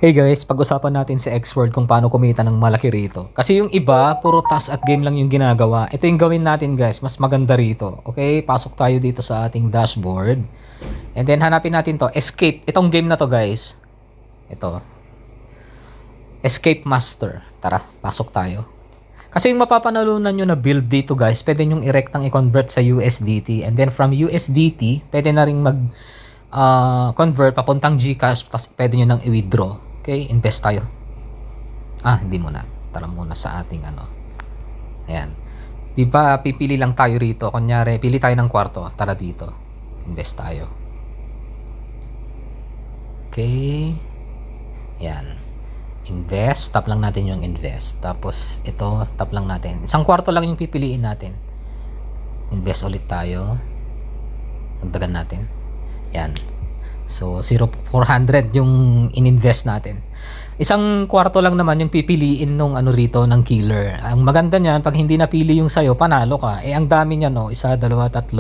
Hey guys, pag-usapan natin si Xword kung paano kumita ng malaki rito. Kasi yung iba, puro task at game lang yung ginagawa. Ito yung gawin natin guys, mas maganda rito. Okay, pasok tayo dito sa ating dashboard. And then hanapin natin to, Escape. Itong game na to guys. Ito. Escape Master. Tara, pasok tayo. Kasi yung mapapanalunan nyo na build dito guys, pwede nyong i-rectang i-convert sa USDT. And then from USDT, pwede na rin convert papuntang GCash, tapos pwede nyo nang i-withdraw. Okay, invest tayo. Hindi muna. Tara muna sa ating Ayan. Di ba pipili lang tayo rito. Kunyari, pili tayo ng kwarto. Tara dito. Invest tayo. Okay. Ayan. Invest. Tap lang natin yung invest. Tapos, ito, tap lang natin. Isang kwarto lang yung pipiliin natin. Invest ulit tayo. Dagdagan natin. Ayan. So, 0,400 yung ininvest natin. Isang kwarto lang naman yung pipiliin nung rito ng killer. Ang maganda niyan, pag hindi napili yung sayo, panalo ka. Ang dami niya, no? 1, 2, 3, 4,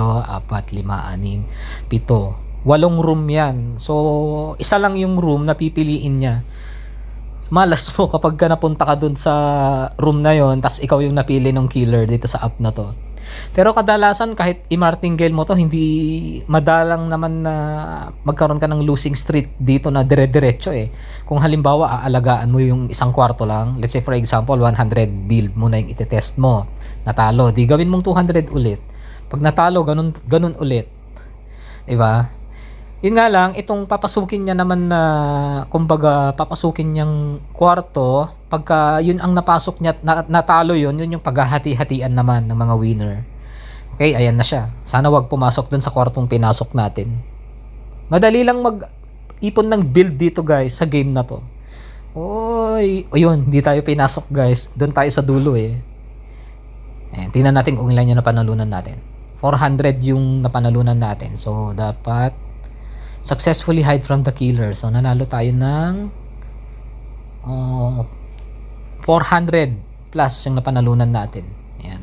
5, 6, 7. 8 room yan. So, isa lang yung room na pipiliin niya. Malas mo kapag napunta ka dun sa room na yon, tas ikaw yung napili ng killer dito sa app na to. Pero kadalasan kahit i-martingale mo to, hindi madalang naman na magkaroon ka ng losing streak dito na dire-diretso eh. Kung halimbawa aalagaan mo yung isang kwarto lang, let's say for example 100 build mo na yung itetest mo, natalo, di gawin mong 200 ulit. Pag natalo, ganun ulit. Diba? Yun nga lang, itong papasukin niya naman na, kumbaga, papasukin niyang kwarto, pagka yun ang napasok niya, natalo yun yung paghahati-hatian naman ng mga winner. Okay, ayan na siya. Sana wag pumasok dun sa kwartong pinasok natin. Madali lang mag-ipon ng build dito guys, sa game na to. Oy, yun, hindi tayo pinasok guys. Doon tayo sa dulo eh. Ayan, tingnan natin kung ilan yung napanalunan natin. 400 yung napanalunan natin. So, dapat successfully hide from the killer. So, nanalo tayo ng 400 plus yung napanalunan natin. Ayan.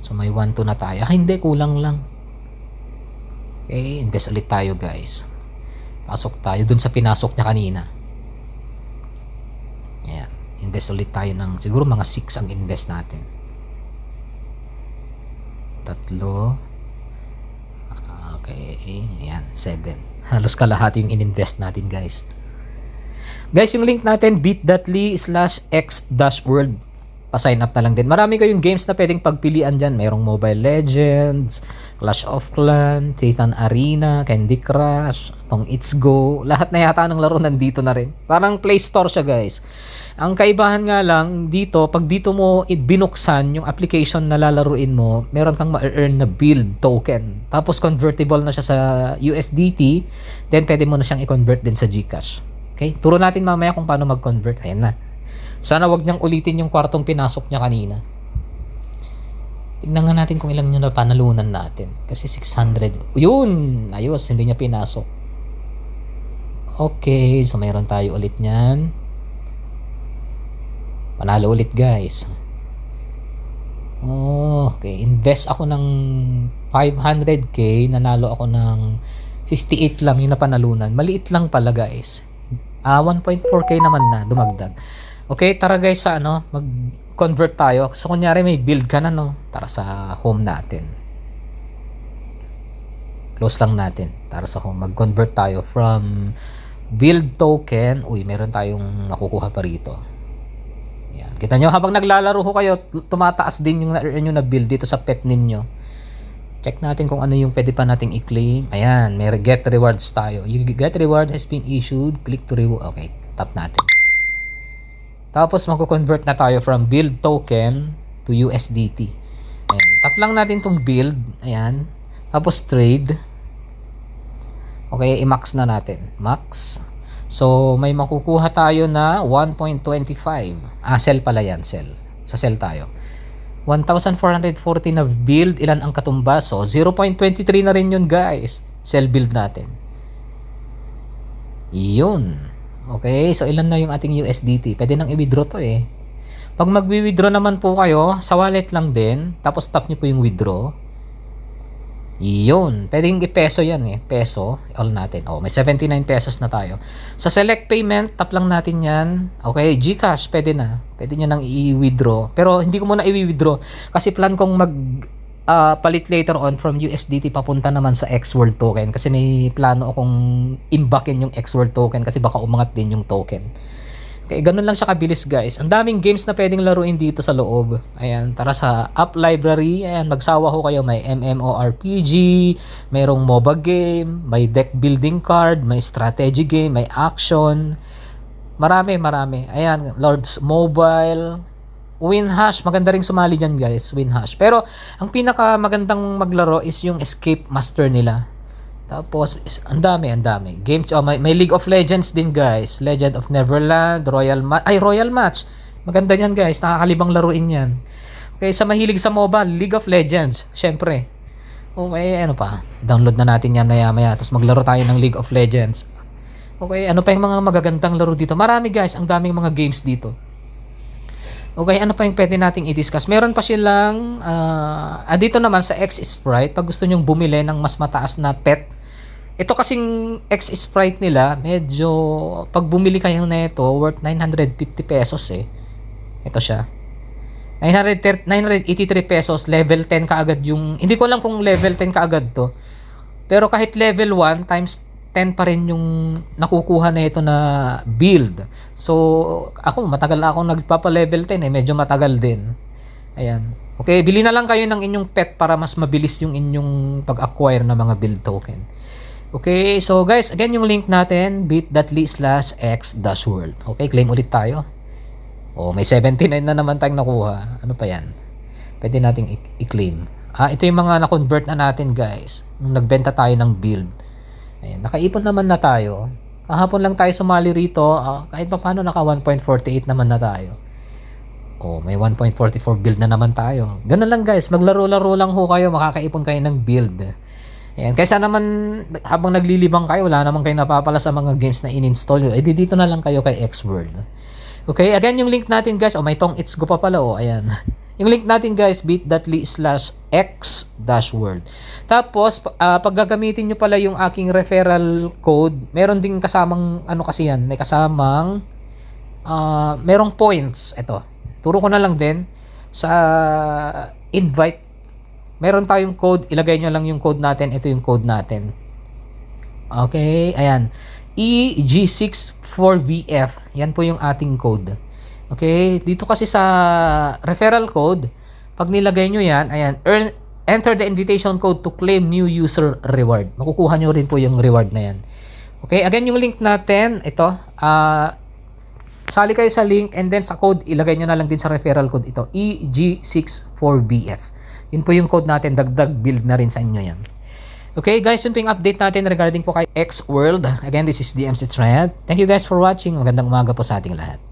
So, may 1-2 na tayo. Hindi, kulang lang. Okay, invest ulit tayo guys. Pasok tayo dun sa pinasok niya kanina. Ayan. Invest ulit tayo ng, siguro mga 6 ang invest natin. 3. Okay, ayan, 7. Halos kalahati yung ininvest natin guys. Guys, yung link natin bit.ly/x-world. Pa-sign up na lang din. Marami kayong games na pwedeng pagpilian dyan. Merong Mobile Legends, Clash of Clans, Titan Arena, Candy Crush, tong It's Go. Lahat na yata ng laro nandito na rin. Parang Play Store siya guys. Ang kaibahan nga lang dito, pag dito mo binuksan yung application na lalaruin mo, meron kang ma-earn na build token. Tapos convertible na siya sa USDT. Then pwede mo na siyang i-convert din sa GCash. Okay? Turo natin mamaya kung paano mag-convert. Ayan na. Sana wag niyang ulitin yung kwartong pinasok niya kanina. Tignan nga natin kung ilang yung napanalunan natin. Kasi 600. Yun! Ayos, hindi niya pinasok. Okay, so mayroon tayo ulit niyan. Panalo ulit guys. Okay, invest ako ng 500k. Nanalo ako ng 58 lang yung napanalunan. Maliit lang pala guys. 1.4k naman na dumagdag. Okay, tara guys sa mag-convert tayo. So kunyari may build ka na tara sa home natin. Close lang natin. Tara sa home. Mag-convert tayo from build token. Uy, meron tayong nakukuha pa rito. Yan. Kita nyo, habang naglalaro ko kayo, tumataas din yung na-earn nyo na build dito sa pet ninyo. Check natin kung ano yung pwede pa nating i-claim. Ayan, may get rewards tayo. Yung get reward has been issued. Click to reward. Okay, tap natin. Tapos magko-convert na tayo from build token to USDT. Ayan. Tap lang natin tong build. Ayan. Tapos trade. Okay, i-max na natin. Max. So, may makukuha tayo na 1.25. Sell pala yan. Sell. Sa sell tayo. 1,440 na build. Ilan ang katumbas? So, 0.23 na rin yun guys. Sell build natin. Yun. Okay, so ilan na yung ating USDT? Pwede nang i-withdraw to eh. Pag mag-withdraw naman po kayo, sa wallet lang din, tapos tap nyo po yung withdraw. Yun. Pwedeng i-peso yan eh. Peso. All natin. Oh, may 79 pesos na tayo. Sa select payment, tap lang natin yan. Okay, GCash, pwede na. Pwede nyo nang i-withdraw. Pero hindi ko muna i-withdraw. Kasi plan kong palit later on from USDT papunta naman sa X-World token. Kasi may plano akong imbakin yung X-World token kasi baka umangat din yung token. Okay, ganun lang siya kabilis guys. Ang daming games na pwedeng laruin dito sa loob. Ayan, tara sa app library. Ayan, magsawa ho kayo. May MMORPG, mayroong MOBA game, may deck building card, may strategy game, may action. Marami. Ayan, Lords Mobile, Winhash. Maganda ring sumali dyan guys, Winhash. Pero, ang pinaka magandang maglaro is yung Escape Master nila. Tapos, ang dami. Game, may League of Legends din guys. Legend of Neverland, Royal Match. Maganda yan guys. Nakakalibang laruin yan. Okay, sa mahilig sa mobile, League of Legends. Syempre. Okay, ano pa? Download na natin yan maya. Tapos maglaro tayo ng League of Legends. Okay, ano pa yung mga magagandang laro dito? Marami guys. Ang daming mga games dito. Okay, ano pa yung pwede nating i-discuss? Meron pa silang, dito naman sa X Sprite, pag gusto nyong bumili ng mas mataas na pet, ito kasing X Sprite nila, medyo, pag bumili kayo na ito, worth 950 pesos eh. Ito siya. 983 pesos, level 10 kaagad yung, hindi ko alam kung level 10 kaagad to. Pero kahit level 1 times 10 pa rin yung nakukuha na ito na build. So, ako, matagal na akong nagpapa-level 10 eh. Medyo matagal din. Ayan. Okay, bili na lang kayo ng inyong pet para mas mabilis yung inyong pag-acquire ng mga build token. Okay, so guys, again yung link natin, bit.ly/x-world. Okay, claim ulit tayo. Oh, may 79 na naman tayong nakuha. Ano pa yan? Pwede nating i-claim. Ito yung mga na-convert na natin guys. Nung nagbenta tayo ng build. Ayan, nakaipon naman na tayo. Kahapon lang tayo sumali rito. Kahit pa paano naka 1.48 naman na tayo. Oh, may 1.44 build na naman tayo. Ganun lang guys, maglaro-laro lang ho kayo, makakaipon kayo ng build. Ayan, kaysa naman habang naglilibang kayo, wala naman kayo napapala sa mga games na in-install nyo. Dito na lang kayo kay X-World. Okay, again yung link natin guys. May tong it's go pa pala ayan. Yung link natin guys, bit.ly/x-world. Tapos, pag gagamitin nyo pala yung aking referral code, meron ding kasamang, kasi yan, may kasamang, merong points. Ito, turo ko na lang din, sa invite, meron tayong code, ilagay nyo lang yung code natin, ito yung code natin. Okay, ayan, EG64BF, yan po yung ating code. Okay, dito kasi sa referral code, pag nilagay nyo yan, ayan, enter the invitation code to claim new user reward. Makukuha nyo rin po yung reward na yan. Okay, again yung link natin, ito, sali kayo sa link and then sa code, ilagay nyo na lang din sa referral code ito, EG64BF. Yun po yung code natin, dagdag build na rin sa inyo yan. Okay guys, yun po yung update natin regarding po kay X-World. Again, this is DMC Trend. Thank you guys for watching. Magandang umaga po sa ating lahat.